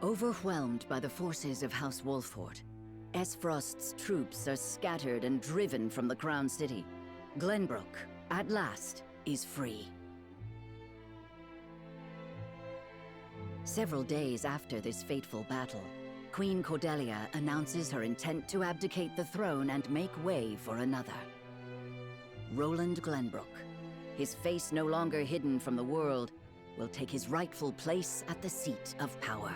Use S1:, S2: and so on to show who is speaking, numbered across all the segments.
S1: Overwhelmed by the forces of House Wolfort, Esfrost's troops are scattered and driven from the Crown City. Glenbrook, at last, is free. Several days after this fateful battle, Queen Cordelia announces her intent to abdicate the throne and make way for another. Roland Glenbrook, his face no longer hidden from the world, will take his rightful place at the seat of power.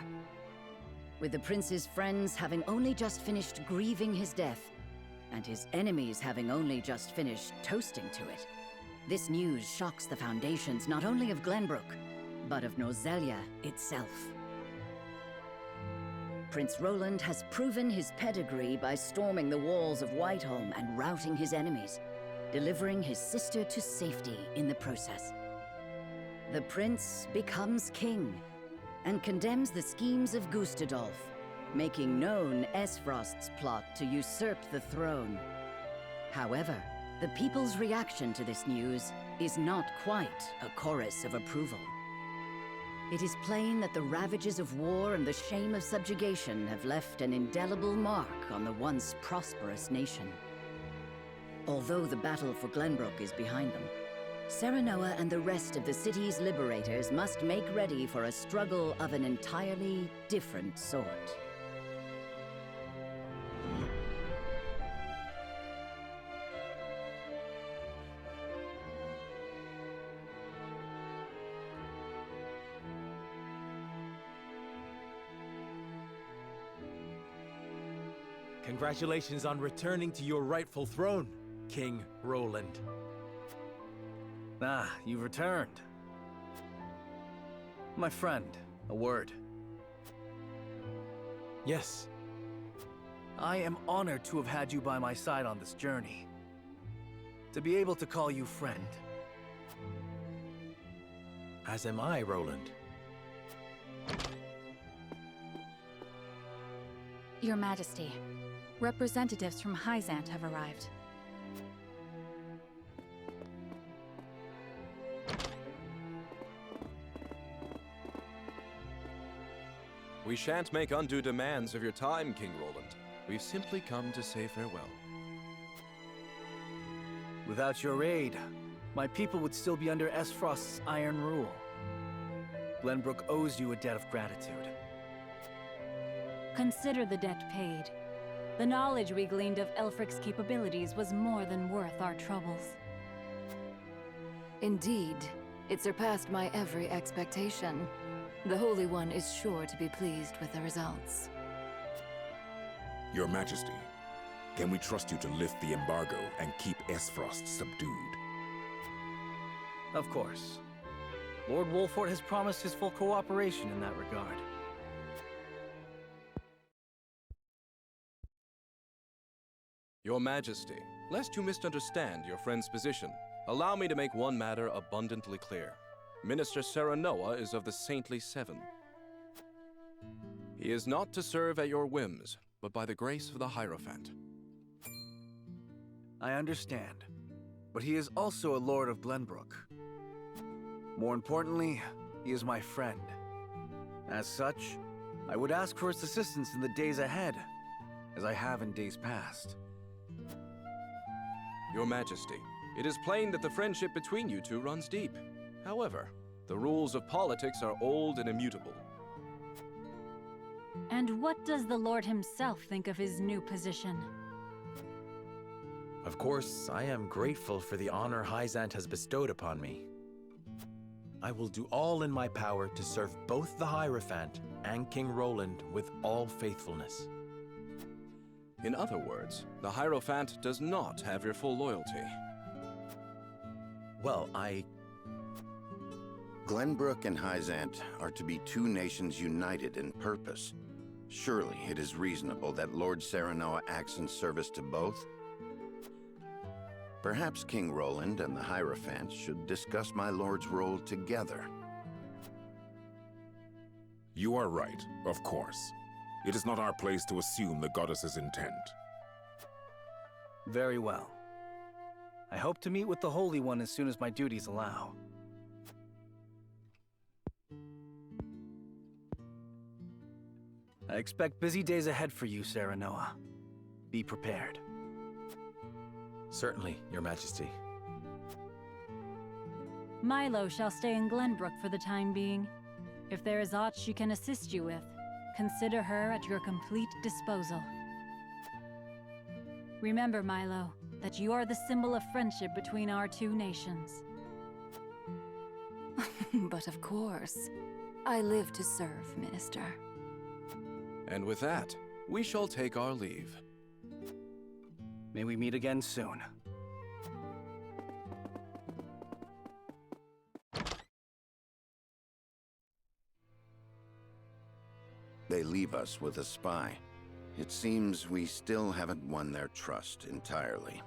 S1: With the prince's friends having only just finished grieving his death, and his enemies having only just finished toasting to it, this news shocks the foundations not only of Glenbrook, but of Nozelia itself. Prince Roland has proven his pedigree by storming the walls of Whiteholm and routing his enemies, delivering his sister to safety in the process. The prince becomes king, and condemns the schemes of Gustadolf, making known Esfrost's plot to usurp the throne. However, the people's reaction to this news is not quite a chorus of approval. It is plain that the ravages of war and the shame of subjugation have left an indelible mark on the once prosperous nation. Although the battle for Glenbrook is behind them, Serenoa and the rest of the city's liberators must make ready for a struggle of an entirely different sort.
S2: Congratulations on returning to your rightful throne, King Roland.
S3: Ah, you've returned. My friend, a word.
S2: Yes.
S3: I am honored to have had you by my side on this journey. To be able to call you friend.
S2: As am I, Roland.
S4: Your Majesty, representatives from Hyzant have arrived.
S5: We shan't make undue demands of your time, King Roland. We've simply come to say farewell.
S3: Without your aid, my people would still be under Esfrost's iron rule. Glenbrook owes you a debt of gratitude.
S4: Consider the debt paid. The knowledge we gleaned of Elfric's capabilities was more than worth our troubles.
S6: Indeed, it surpassed my every expectation. The Holy One is sure to be pleased with the results.
S7: Your Majesty, can we trust you to lift the embargo and keep Esfrost subdued?
S3: Of course. Lord Wolfort has promised his full cooperation in that regard.
S5: Your Majesty, lest you misunderstand your friend's position, allow me to make one matter abundantly clear. Minister Serenoa is of the Saintly Seven. He is not to serve at your whims, but by the grace of the Hierophant.
S3: I understand, but he is also a Lord of Glenbrook. More importantly, he is my friend. As such, I would ask for his assistance in the days ahead, as I have in days past.
S5: Your Majesty, it is plain that the friendship between you two runs deep. However, the rules of politics are old and immutable.
S4: And what does the Lord himself think of his new position?
S8: Of course, I am grateful for the honor Hyzant has bestowed upon me. I will do all in my power to serve both the Hierophant and King Roland with all faithfulness.
S5: In other words, the Hierophant does not have your full loyalty.
S8: Well,
S9: Glenbrook and Hyzant are to be two nations united in purpose. Surely it is reasonable that Lord Serenoa acts in service to both? Perhaps King Roland and the Hierophant should discuss my lord's role together.
S7: You are right, of course. It is not our place to assume the goddess's intent.
S3: Very well. I hope to meet with the Holy One as soon as my duties allow. I expect busy days ahead for you, Serenoa. Be prepared.
S8: Certainly, Your Majesty.
S4: Milo shall stay in Glenbrook for the time being. If there is aught she can assist you with, consider her at your complete disposal. Remember, Milo, that you are the symbol of friendship between our two nations.
S6: But of course, I live to serve, Minister.
S5: And with that, we shall take our leave.
S3: May we meet again soon.
S9: They leave us with a spy. It seems we still haven't won their trust entirely.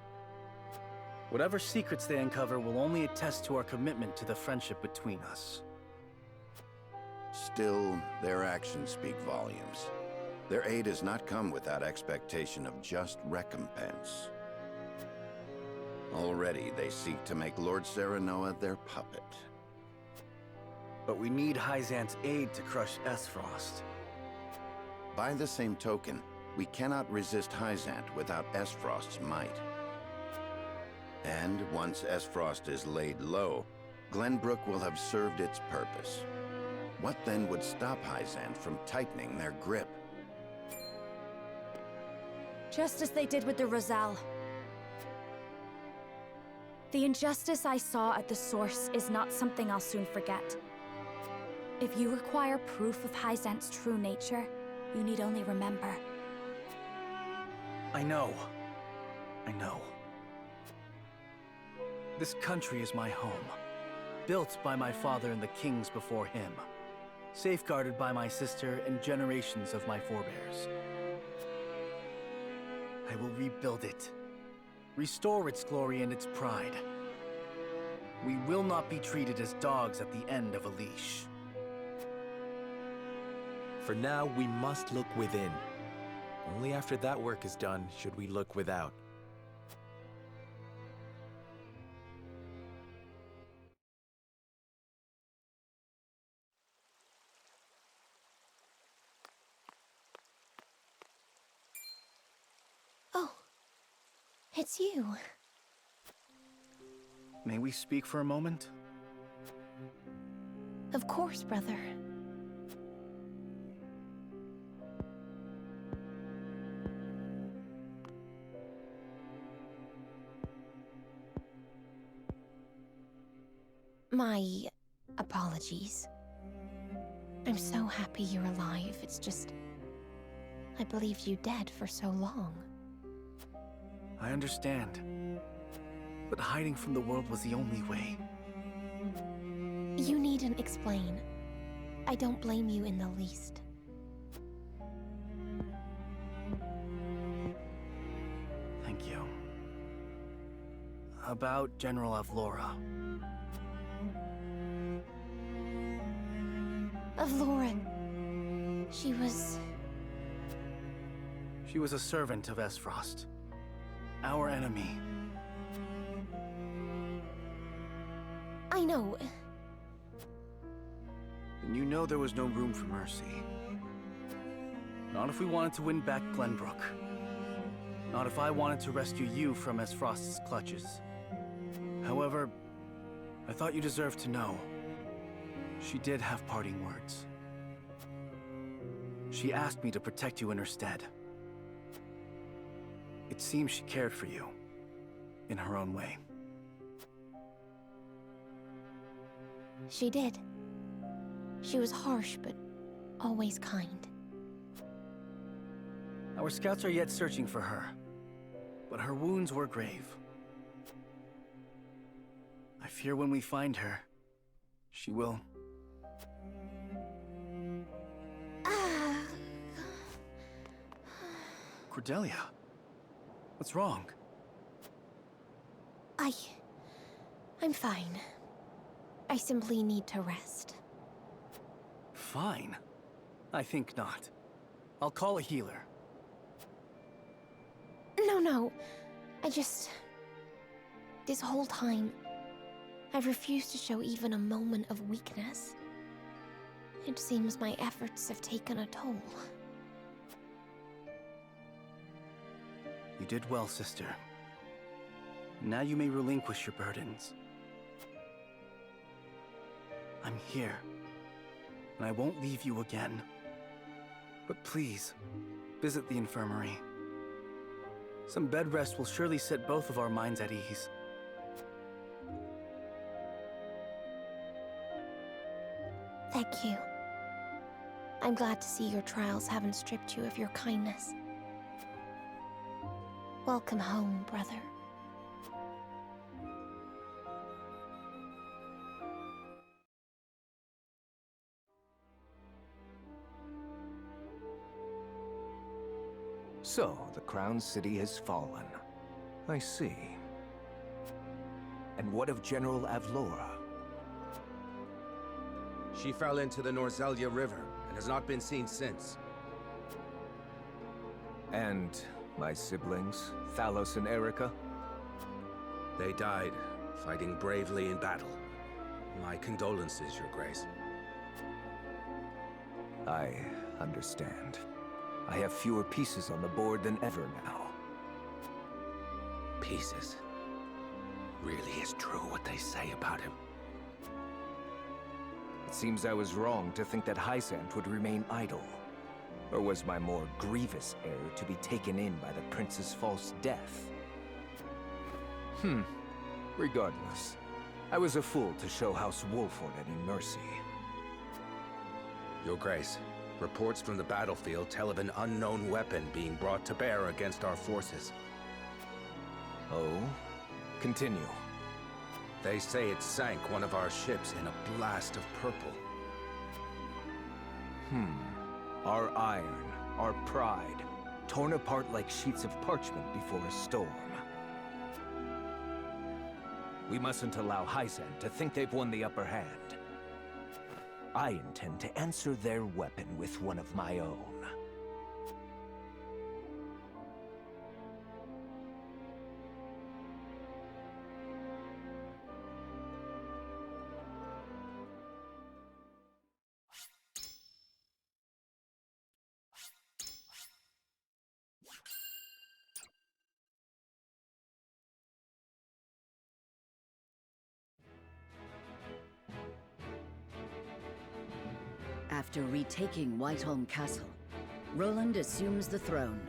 S3: Whatever secrets they uncover will only attest to our commitment to the friendship between us.
S9: Still, their actions speak volumes. Their aid has not come without expectation of just recompense. Already, they seek to make Lord Serenoa their puppet.
S3: But we need Hyzant's aid to crush Esfrost.
S9: By the same token, we cannot resist Hyzant without Esfrost's might. And once Esfrost is laid low, Glenbrook will have served its purpose. What then would stop Hyzant from tightening their grip?
S10: Just as they did with the Rosal. The injustice I saw at the source is not something I'll soon forget. If you require proof of Hyzant's true nature, you need only remember.
S3: I know. This country is my home. Built by my father and the kings before him. Safeguarded by my sister and generations of my forebears. I will rebuild it. Restore its glory and its pride. We will not be treated as dogs at the end of a leash.
S8: For now, we must look within. Only after that work is done should we look without.
S10: Oh, it's you.
S3: May we speak for a moment?
S10: Of course, brother. My apologies. I'm so happy you're alive. It's just... I believed you dead for so long.
S3: I understand. But hiding from the world was the only way.
S10: You needn't explain. I don't blame you in the least.
S3: Thank you. About General Avlora.
S10: Avlora... She was
S3: a servant of Esfrost. Our enemy.
S10: I know.
S3: And you know there was no room for mercy. Not if we wanted to win back Glenbrook. Not if I wanted to rescue you from Esfrost's clutches. However, I thought you deserved to know. She did have parting words. She asked me to protect you in her stead. It seems she cared for you, in her own way.
S10: She did. She was harsh, but always kind.
S3: Our scouts are yet searching for her, but her wounds were grave. I fear when we find her, she will... Cordelia, what's wrong?
S10: I'm fine. I simply need to rest.
S3: Fine? I think not. I'll call a healer.
S10: No. This whole time, I've refused to show even a moment of weakness. It seems my efforts have taken a toll.
S11: You did well, sister. Now you may relinquish your burdens. I'm here, and I won't leave you again. But please, visit the infirmary. Some bed rest will surely set both of our minds at ease.
S12: Thank you. I'm glad to see your trials haven't stripped you of your kindness. Welcome home, brother.
S13: So, the Crown City has fallen. I see. And what of General Avlora?
S14: She fell into the Norzelia River and has not been seen since.
S13: And my siblings, Thalos and Erica?
S14: They died, fighting bravely in battle. My condolences, Your Grace.
S13: I understand. I have fewer pieces on the board than ever now.
S14: Pieces? Really is true what they say about him?
S13: It seems I was wrong to think that Hysant would remain idle. Or was my more grievous error to be taken in by the prince's false death? Regardless, I was a fool to show House Wolford any mercy.
S14: Your Grace, reports from the battlefield tell of an unknown weapon being brought to bear against our forces.
S13: Oh? Continue.
S14: They say it sank one of our ships in a blast of purple.
S13: Our iron, our pride, torn apart like sheets of parchment before a storm. We mustn't allow Hysant to think they've won the upper hand. I intend to answer their weapon with one of my own.
S1: After retaking Whiteholm Castle, Roland assumes the throne.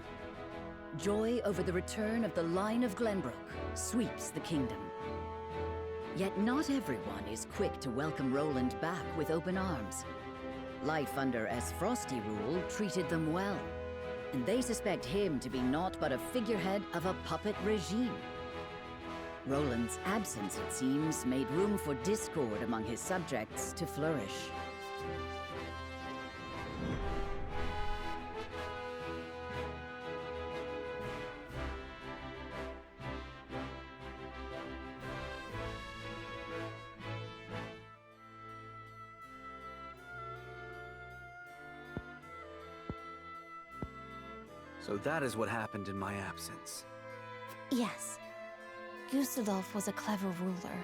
S1: Joy over the return of the line of Glenbrook sweeps the kingdom. Yet not everyone is quick to welcome Roland back with open arms. Life under S. Frosty rule treated them well, and they suspect him to be naught but a figurehead of a puppet regime. Roland's absence, it seems, made room for discord among his subjects to flourish.
S11: So that is what happened in my absence.
S12: Yes. Gustadolf was a clever ruler.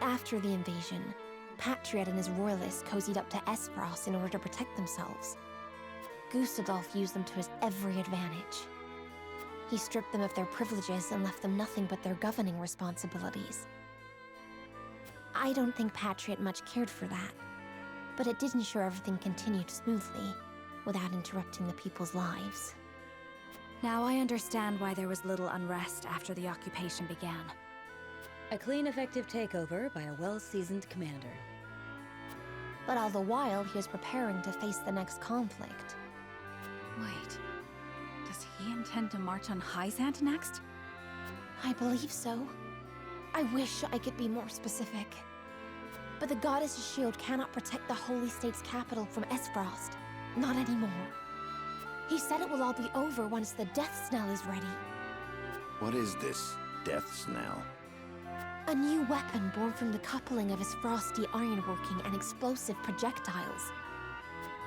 S12: After the invasion, Patriot and his royalists cozied up to Esfros in order to protect themselves. Gustadolf used them to his every advantage. He stripped them of their privileges and left them nothing but their governing responsibilities. I don't think Patriot much cared for that, but it did ensure everything continued smoothly, without interrupting the people's lives.
S10: Now I understand why there was little unrest after the occupation began.
S15: A clean, effective takeover by a well-seasoned commander.
S12: But all the while, he was preparing to face the next conflict.
S10: Wait, does he intend to march on Hysant next?
S12: I believe so. I wish I could be more specific. But the Goddess's shield cannot protect the Holy State's capital from Esfrost. Not anymore. He said it will all be over once the Death Snell is ready.
S9: What is this Death Snell?
S12: A new weapon born from the coupling of his frosty ironworking and explosive projectiles.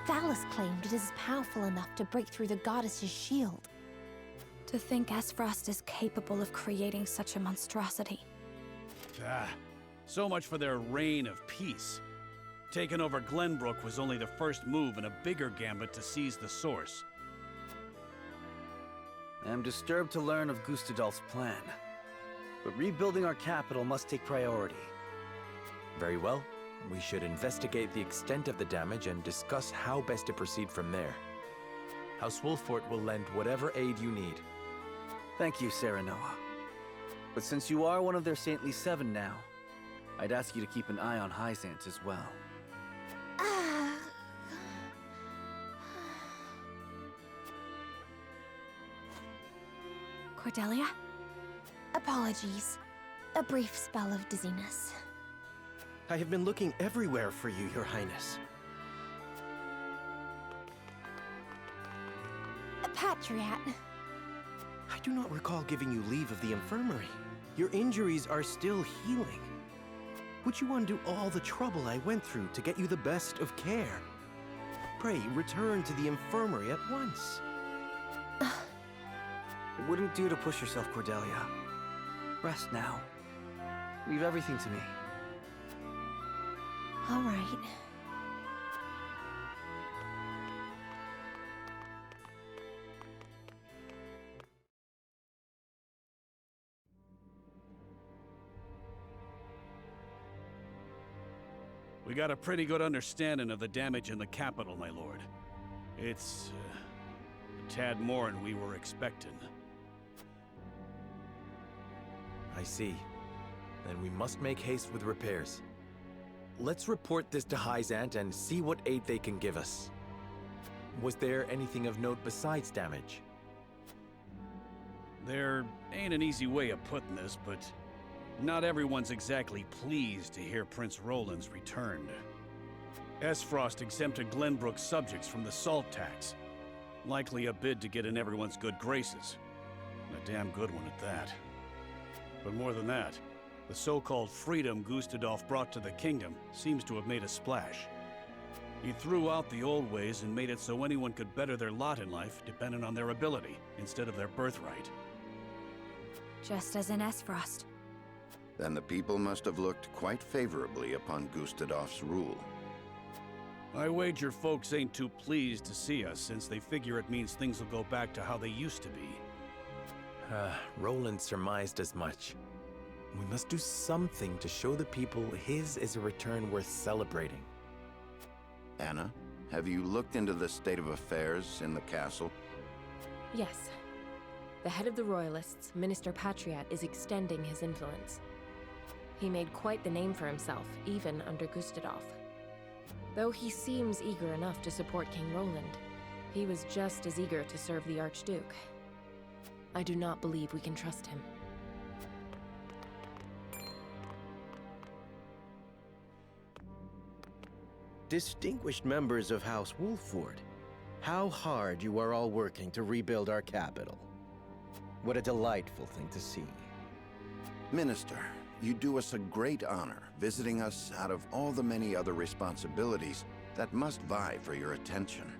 S12: Thalos claimed it is powerful enough to break through the Goddess's shield.
S10: To think Esfrost is capable of creating such a monstrosity.
S16: So much for their reign of peace. Taking over Glenbrook was only the first move in a bigger gambit to seize the source.
S11: I am disturbed to learn of Gustadolf's plan. But rebuilding our capital must take priority.
S8: Very well. We should investigate the extent of the damage and discuss how best to proceed from there. House Wolfort will lend whatever aid you need.
S11: Thank you, Serenoa. But since you are one of their Saintly Seven now, I'd ask you to keep an eye on Hyzant as well.
S12: Cordelia? Apologies. A brief spell of dizziness.
S17: I have been looking everywhere for you, Your Highness.
S12: Patriat.
S17: I do not recall giving you leave of the infirmary. Your injuries are still healing. Would you undo all the trouble I went through to get you the best of care? Pray, return to the infirmary at once.
S11: It wouldn't do to push yourself, Cordelia. Rest now. Leave everything to me.
S12: All right.
S16: We got a pretty good understanding of the damage in the capital, my lord. It's a tad more than we were expecting.
S8: I see. Then we must make haste with repairs. Let's report this to Hyzant and see what aid they can give us. Was there anything of note besides damage?
S16: There ain't an easy way of putting this, but not everyone's exactly pleased to hear Prince Roland's returned. Esfrost exempted Glenbrook's subjects from the salt tax. Likely a bid to get in everyone's good graces. And a damn good one at that. But more than that, the so-called freedom Gustadolf brought to the kingdom seems to have made a splash. He threw out the old ways and made it so anyone could better their lot in life depending on their ability, instead of their birthright.
S10: Just as in Esfrost.
S9: Then the people must have looked quite favorably upon Gustadolf's rule.
S16: I wager folks ain't too pleased to see us, since they figure it means things will go back to how they used to be.
S8: Roland surmised as much. We must do something to show the people his is a return worth celebrating.
S9: Anna, have you looked into the state of affairs in the castle?
S18: Yes. The head of the Royalists, Minister Patriat, is extending his influence. He made quite the name for himself, even under Gustadolf. Though he seems eager enough to support King Roland, he was just as eager to serve the Archduke. I do not believe we can trust him.
S17: Distinguished members of House Wolfort, how hard you are all working to rebuild our capital. What a delightful thing to see.
S9: Minister, you do us a great honor visiting us out of all the many other responsibilities that must vie for your attention.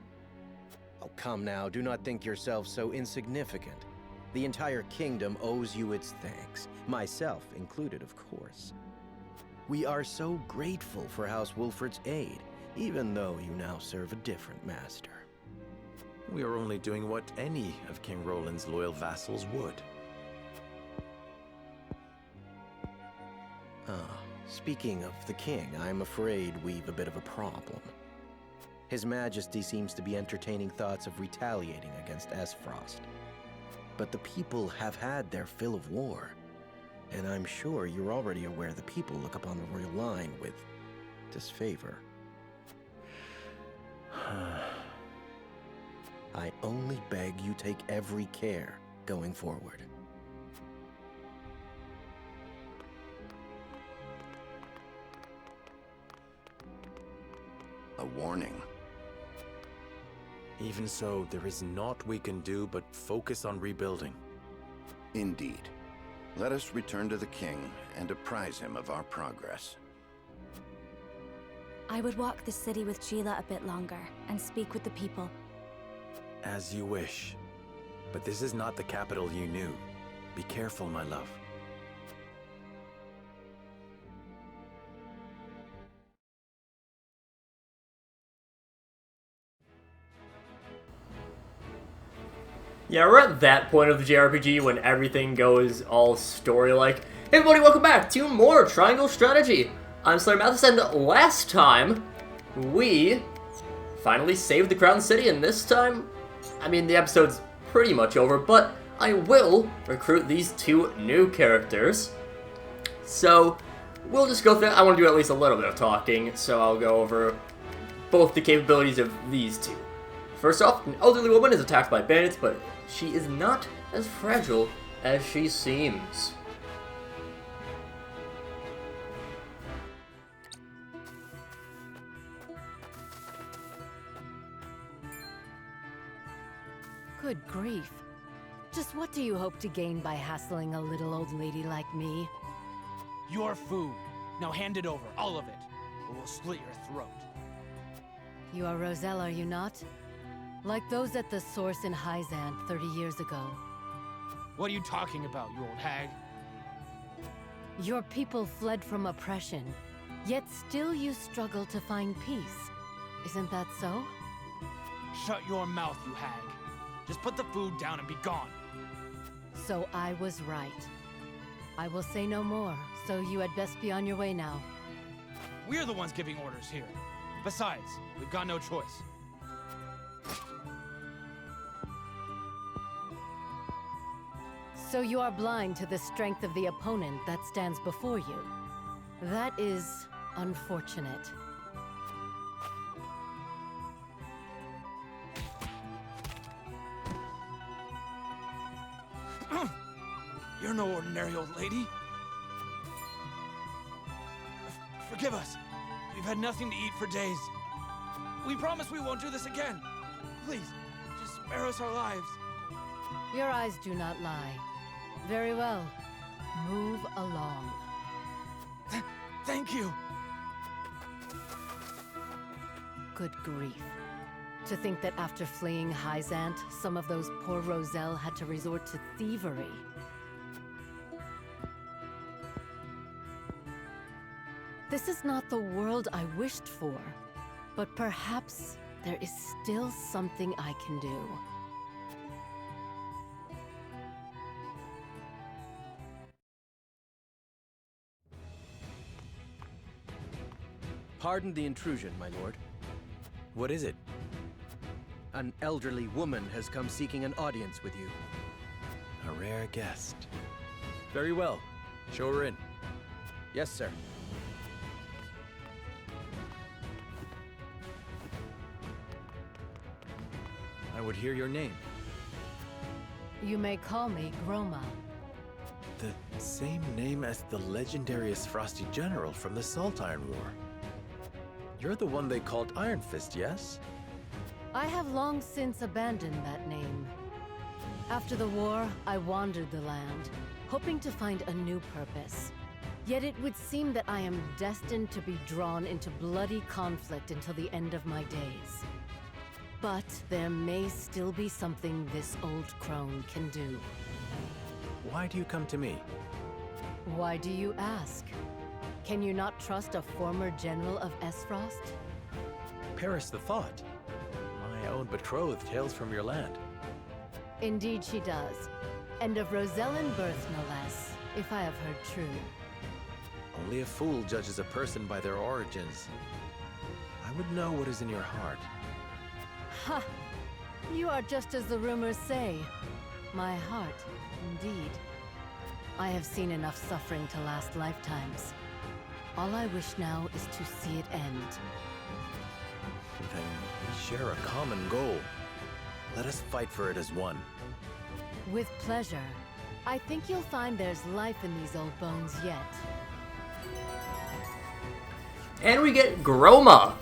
S17: Oh, come now, do not think yourself so insignificant. The entire kingdom owes you its thanks, myself included, of course. We are so grateful for House Wolfort's aid, even though you now serve a different master.
S8: We are only doing what any of King Roland's loyal vassals would.
S17: Speaking of the king, I'm afraid we've a bit of a problem. His Majesty seems to be entertaining thoughts of retaliating against Esfrost. But the people have had their fill of war, and I'm sure you're already aware the people look upon the royal line with disfavor. I only beg you take every care going forward.
S9: A warning.
S8: Even so, there is naught we can do but focus on rebuilding.
S9: Indeed. Let us return to the king and apprise him of our progress.
S10: I would walk the city with Sheila a bit longer and speak with the people.
S8: As you wish. But this is not the capital you knew. Be careful, my love.
S19: Yeah, we're at that point of the JRPG when everything goes all story-like. Hey everybody, welcome back to more Triangle Strategy. I'm SlayerMathis, and last time, we finally saved the Crown City, and this time, I mean, the episode's pretty much over, but I will recruit these two new characters. So, we'll just go through. I want to do at least a little bit of talking, so I'll go over both the capabilities of these two. First off, an elderly woman is attacked by bandits, but she is not as fragile as she seems.
S20: Good grief. Just what do you hope to gain by hassling a little old lady like me?
S21: Your food. Now hand it over, all of it, or we'll split your throat.
S20: You are Roselle, are you not? Like those at the source in Hyzant 30 years ago.
S21: What are you talking about, you old hag?
S20: Your people fled from oppression, yet still you struggle to find peace. Isn't that so?
S21: Shut your mouth, you hag. Just put the food down and be gone.
S20: So I was right. I will say no more, so you had best be on your way now.
S21: We're the ones giving orders here. Besides, we've got no choice.
S20: So you are blind to the strength of the opponent that stands before you. That is unfortunate.
S21: You're no ordinary old lady. Forgive us. We've had nothing to eat for days. We promise we won't do this again. Please, just spare us our lives.
S20: Your eyes do not lie. Very well. Move along.
S21: Thank you.
S20: Good grief. To think that after fleeing Hyzant, some of those poor Roselle had to resort to thievery. This is not the world I wished for, but perhaps there is still something I can do.
S2: Pardon the intrusion, my lord.
S8: What is it?
S2: An elderly woman has come seeking an audience with you.
S8: A rare guest. Very well. Show her in.
S2: Yes, sir.
S8: I would hear your name.
S20: You may call me Groma.
S8: The same name as the legendary Frosty General from the Salt Iron War. You're the one they called Iron Fist, yes?
S20: I have long since abandoned that name. After the war, I wandered the land, hoping to find a new purpose. Yet it would seem that I am destined to be drawn into bloody conflict until the end of my days. But there may still be something this old crone can do.
S8: Why do you come to me?
S20: Why do you ask? Can you not trust a former general of Esfrost?
S8: Perish the thought. My own betrothed hails from your land.
S20: Indeed she does. And of Rosellan birth, no less, if I have heard true.
S8: Only a fool judges a person by their origins. I would know what is in your heart.
S20: Ha! You are just as the rumors say. My heart, indeed. I have seen enough suffering to last lifetimes. All I wish now is to see it end.
S8: Then we share a common goal. Let us fight for it as one.
S20: With pleasure. I think you'll find there's life in these old bones yet.
S19: And we get Groma.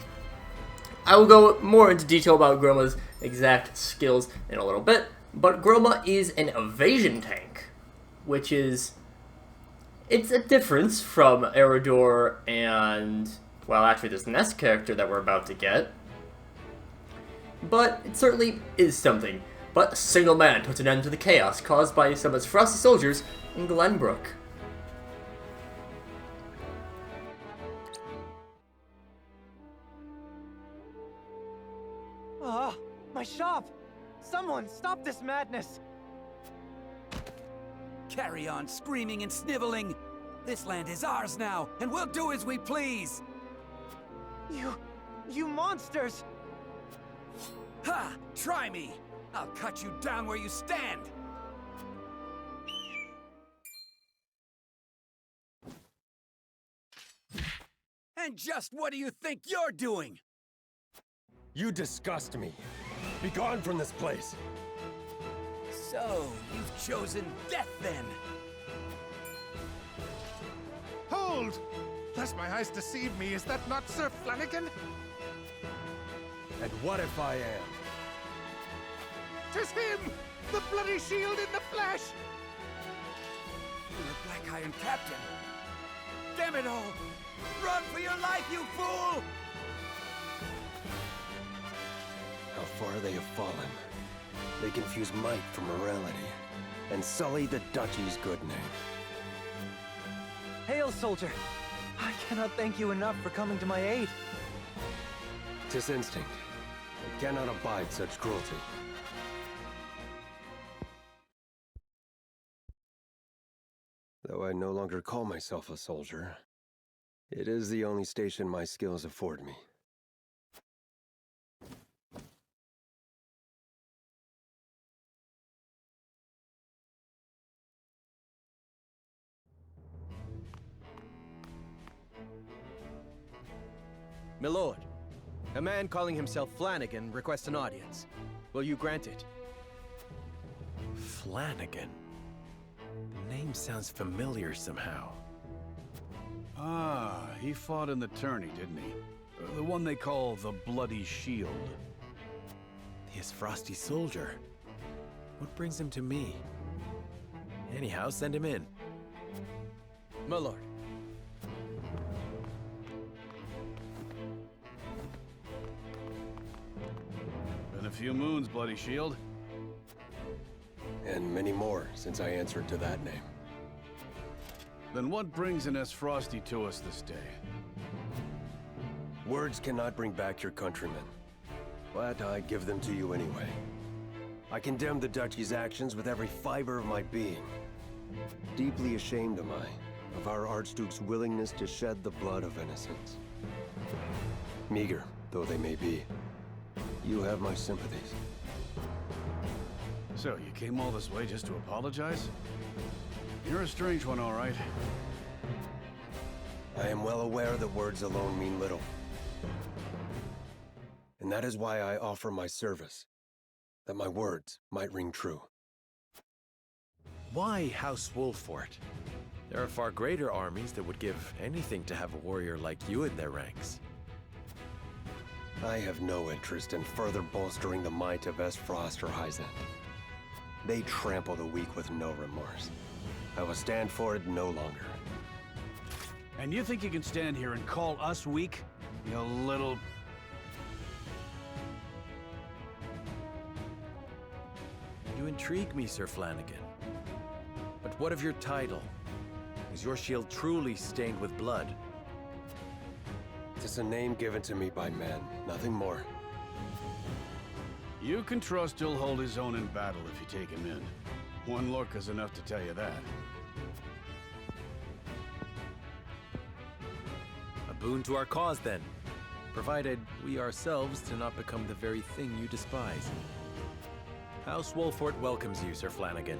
S19: I will go more into detail about Groma's exact skills in a little bit, but Groma is an evasion tank, which is... It's a difference from Eridor and... well, actually this next character that we're about to get. But it certainly is something. But a single man puts an end to the chaos caused by some of his frosty soldiers in Glenbrook.
S22: Ah, my shop!
S7: Someone stop this madness!
S21: Carry on screaming and sniveling. This land is ours now, and we'll do as we please.
S7: You monsters!
S21: Ha! Try me! I'll cut you down where you stand! And just what do you think you're doing?
S22: You disgust me. Be gone from this place.
S21: So, you've chosen death then?
S23: Hold! Lest my eyes deceive me, is that not Sir Flanagan?
S22: And what if I am?
S23: 'Tis him! The bloody shield in the flesh!
S21: You're a Black Iron Captain! Damn it all! Run for your life, you fool!
S22: How far they have fallen. They confuse might for morality, and sully the duchy's good name.
S7: Hail, soldier! I cannot thank you enough for coming to my aid.
S22: 'Tis instinct. I cannot abide such cruelty. Though I no longer call myself a soldier, it is the only station my skills afford me.
S2: Milord, a man calling himself Flanagan requests an audience. Will you grant it?
S8: Flanagan? The name sounds familiar somehow.
S16: Ah, he fought in the tourney, didn't he? The one they call the Bloody Shield.
S8: He is Frosty Soldier. What brings him to me? Anyhow, send him in.
S2: My lord.
S16: Been a few moons, Bloody Shield.
S22: And many more since I answered to that name.
S16: Then what brings an Frosty to us this day?
S22: Words cannot bring back your countrymen, but I give them to you anyway. I condemn the Duchy's actions with every fiber of my being. Deeply ashamed am I of our Archduke's willingness to shed the blood of innocents. Meager though they may be, you have my sympathies.
S16: So, you came all this way just to apologize? You're a strange one, all right.
S22: I am well aware that words alone mean little. And that is why I offer my service, that my words might ring true.
S8: Why House Wolfort? There are far greater armies that would give anything to have a warrior like you in their ranks.
S22: I have no interest in further bolstering the might of Frost or Hyzant. They trample the weak with no remorse. I will stand for it no longer.
S16: And you think you can stand here and call us weak? You little...
S8: You intrigue me, Sir Flanagan. But what of your title? Is your shield truly stained with blood?
S22: Tis a name given to me by men, nothing more.
S16: You can trust he'll hold his own in battle if you take him in. One look is enough to tell you that.
S8: A boon to our cause, then. Provided we ourselves do not become the very thing you despise. House Wolfort welcomes you, Sir Flanagan.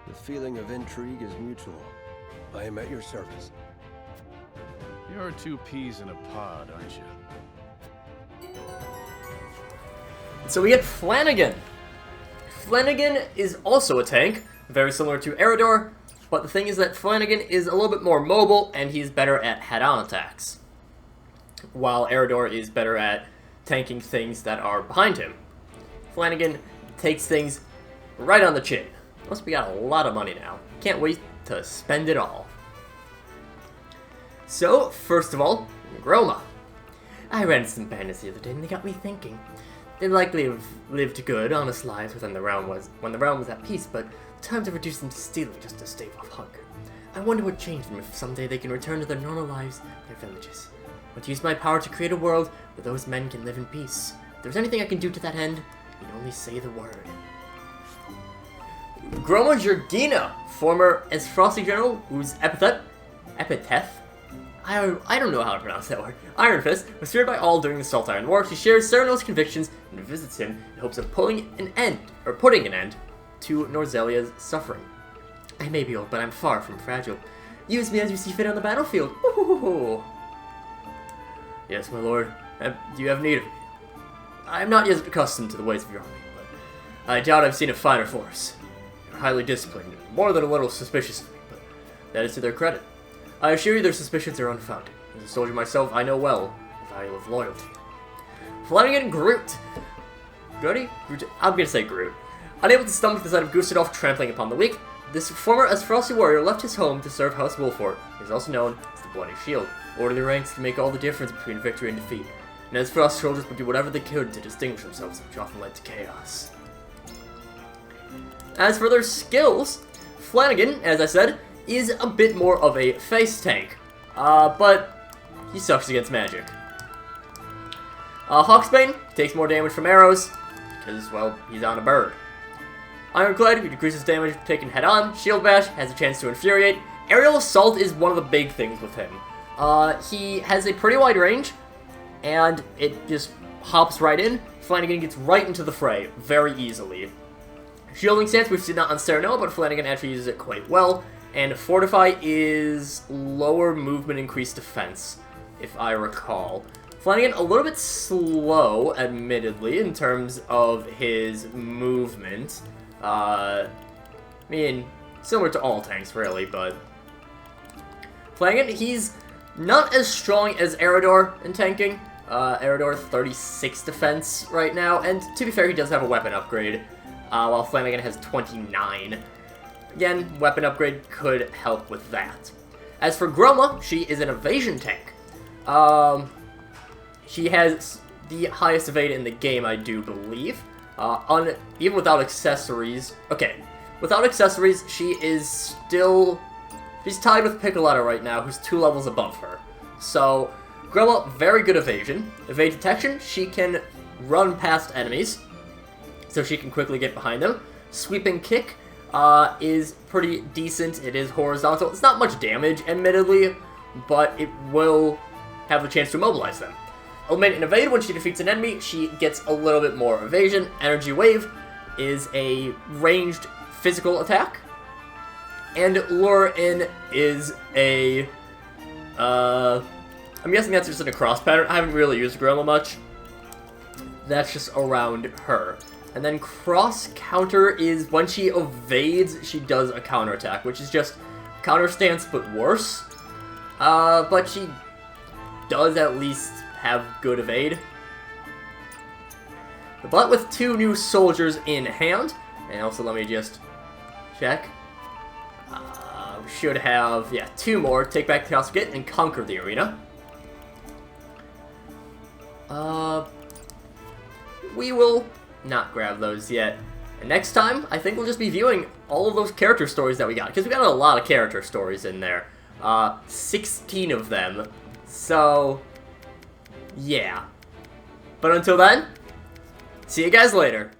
S22: The feeling of intrigue is mutual. I am at your service.
S16: You're two peas in a pod, aren't you?
S19: So we get Flanagan. Flanagan is also a tank, very similar to Eridor, but the thing is that Flanagan is a little bit more mobile and he's better at head-on attacks, while Eridor is better at tanking things that are behind him. Flanagan takes things right on the chin. Plus we got a lot of money now. Can't wait to spend it all. So, first of all, Groma. I read some bandits the other day and they got me thinking. They likely have lived good, honest lives when the realm was at peace, but the times have reduced them to stealing just to stave off hunger. I wonder what changed them if someday they can return to their normal lives, their villages. I want to use my power to create a world where those men can live in peace. If there's anything I can do to that end, He'd only say the word. Groma Jurgina, former Esfrosti general, whose epithet, I don't know how to pronounce that word, Iron Fist, was feared by all during the Salt Iron War. She shares Cyrano's convictions and visits him in hopes of putting an end to Norzelia's suffering. I may be old, but I'm far from fragile. Use me as you see fit on the battlefield. Ooh. Yes, my lord. Do you have need of me? I am not yet accustomed to the ways of your army, but I doubt I've seen a finer force. They're highly disciplined, more than a little suspicious of me, but that is to their credit. I assure you their suspicions are unfounded. As a soldier myself, I know well the value of loyalty. Flanagan Groot. Ready? I'm gonna say Groot. Unable to stomach the sight of Gustadolf trampling upon the weak, this former Esfrosti warrior left his home to serve House Wolfort. He is also known as the Bloody Shield. Orderly ranks can make all the difference between victory and defeat, and Esfrost soldiers would do whatever they could to distinguish themselves, which often led to chaos. As for their skills, Flanagan, as I said, is a bit more of a face tank, but he sucks against magic. Hawksbane takes more damage from arrows, because, well, he's on a bird. Ironclad, who decreases damage taken head-on. Shield Bash has a chance to infuriate. Aerial Assault is one of the big things with him. He has a pretty wide range, and it just hops right in. Flanagan gets right into the fray very easily. Shielding Stance, we've seen that on Cyrano, but Flanagan actually uses it quite well. And Fortify is lower movement, increased defense, if I recall. Flanagan a little bit slow, admittedly, in terms of his movement. I mean, similar to all tanks, really, but Flanagan, he's not as strong as Eridor in tanking. Eridor 36 defense right now, and to be fair, he does have a weapon upgrade, while Flanagan has 29. Again, weapon upgrade could help with that. As for Groma, she is an evasion tank. She has the highest evade in the game, I do believe. Even without accessories. Okay, without accessories, she is still... She's tied with Piccoletta right now, who's 2 levels above her. So, Groma, very good evasion. Evade detection, she can run past enemies, so she can quickly get behind them. Sweeping kick is pretty decent. It is horizontal. It's not much damage, admittedly, but it will have a chance to immobilize them. Eliminate and evade, when she defeats an enemy, she gets a little bit more evasion. Energy Wave is a ranged physical attack. And Lure In is a... I'm guessing that's just in a cross pattern. I haven't really used Groma much. That's just around her. And then Cross Counter is when she evades, she does a counter attack, which is just counter stance but worse. But she does at least have good evade. But with 2 new soldiers in hand, and also let me just check. We should have, 2 more. Take back the Castle Gate and conquer the arena. We will not grab those yet. And next time, I think we'll just be viewing all of those character stories that we got, because we got a lot of character stories in there. 16 of them. So, yeah. But until then, see you guys later.